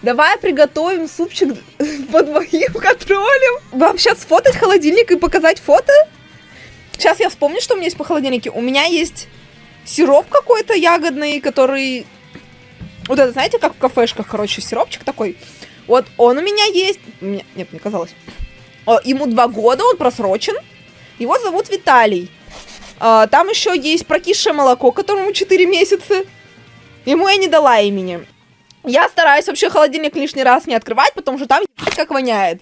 Давай приготовим супчик под моим контролем. Вам сейчас сфотать холодильник и показать фото? Сейчас я вспомню, что у меня есть по холодильнике. У меня есть сироп какой-то ягодный, который... Вот это, знаете, как в кафешках, короче, сиропчик такой. Вот он у меня есть. Нет, мне казалось. Ему 2 года, он просрочен. Его зовут Виталий. Там еще есть прокисшее молоко, которому 4 месяца. Ему я не дала имени. Я стараюсь вообще холодильник лишний раз не открывать, потому что там как воняет.